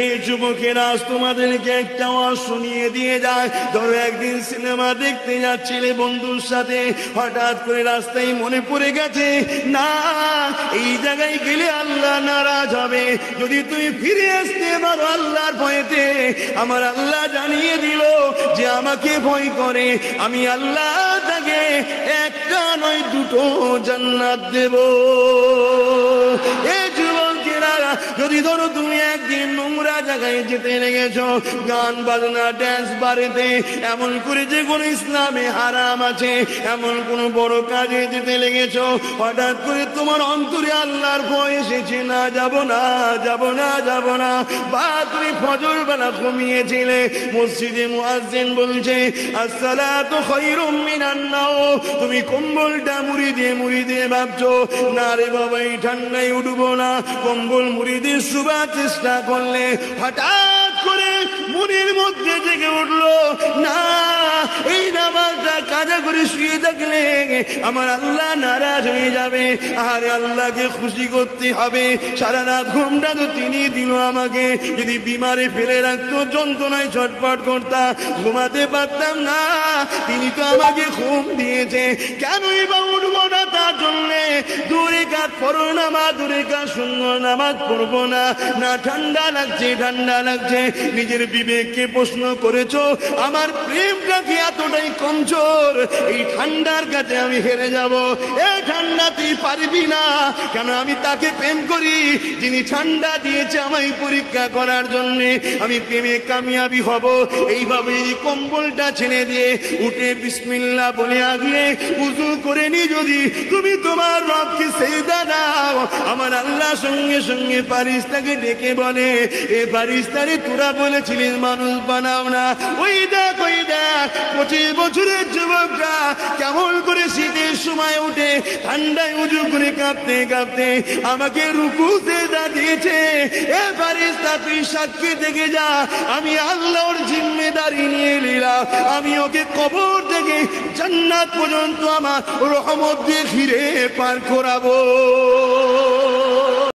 এই যুবকেরা আজ তোমাদেরকে একটা ওয়াজ শুনিয়ে দিয়ে যায়। ধরো একদিন সিনেমা দেখতে যাচ্ছিলে বন্ধুর সাথে, হঠাৎ করে রাস্তায় মনে পড়ে গেছে না এই জায়গায় গেলে আল্লাহ নারাজ হবে, যদি তুমি ফিরে আসতে পারো আল্লাহর ভয়েতে, আমার আল্লাহ জানিয়ে দিল যে আমাকে ভয় করে আমি আল্লাহ তাকে একটা নয় দুটো জান্নাত দেব। এই যুবকেরা যদি ধরো তুমি একদিন নোংরা জায়গায় যেতে লেগেছো, গান বাজনা ড্যান্স বারেতে, এমন করে যে কোনো ইসলামে হারাম আছে এমন কোন বড় কাজে যেতে লেগেছো, হঠাৎ করে তোমার অন্তরে আল্লাহর ভয় এসেছে না যাব না যাব না যাব না, বা তুমি ফজর বেলা ঘুমিয়েছিলে, মসজিদে মুয়াজ্জিন বলছে আসসালাতু খায়রুম মিনান নাওম, তুমি কম্বলটা মুড়ি দিয়ে ভাবছো না রে বাবা এই ঠান্ডায় উঠবো না, কম্বল মুড়ি দিয়ে শুবার চেষ্টা করলে হঠাৎ করে মনের মধ্যে জেগে উঠলো না এই নামাজটা কাজা করে শুয়ে থাকলে আমার আল্লাহ নারাজ হয়ে যাবে, আর আল্লাহকে খুশি করতে হবে। সারা রাত ঘুমটা তো তিনি দিল আমাকে, যদি বিমারে ফেলে রাখতো যন্ত্রণায় ছটফট করতাম, ঘুমাতে পারতাম না, তিনি তো আমাকে ঘুম দিয়েছে, কেনই বা উঠবো না তার জন্যে? দূরে কাজ পড়ো নামাজ, দূরে কাজ সুন্দর নামাজ পড়বো না, না ঠান্ডা লাগছে নিজের বিবেককে প্রশ্ন করেছো আমার প্রেমটা কি এতটাই কমজোর এই ঠান্ডার কাছে আমি হেরে যাব? এই ঠান্ডা তুই পারবি না, কেন আমি তাকে প্রেম করি যিনি ঠান্ডা দিয়েছে আমায় পরীক্ষা করার জন্য, আমি প্রেমে কামিয়াবি হব। এইভাবে এই কম্বলটা ছেড়ে দিয়ে উঠে বিসমিল্লাহ বলে আগলে উযু করে নি যদি তুমি তোমার রবকে সিজদা দাও, আমার আল্লাহ সঙ্গে সঙ্গে ফারিস্তাকে ডেকে বলে এ ফারিস্তারে তোরা বলেছিলিস মানুষ বানাও না, ওই দেখ 25 বছরের যুবকরা কেমন করে শীতের সময় উঠে ঠান্ডায় উজু করে কাঁপতে কাঁপতে আমাকে রুকু সিজদা দিয়েছে। এ ফারিস্তা তুই সাক্ষী থেকে যা, আমি আল্লাহর জিম্মেদারি নিয়ে নিলাম, আমি ওকে কবর থেকে জান্নাত পর্যন্ত আমার রহমত দিয়ে ফিরে পার করাবো।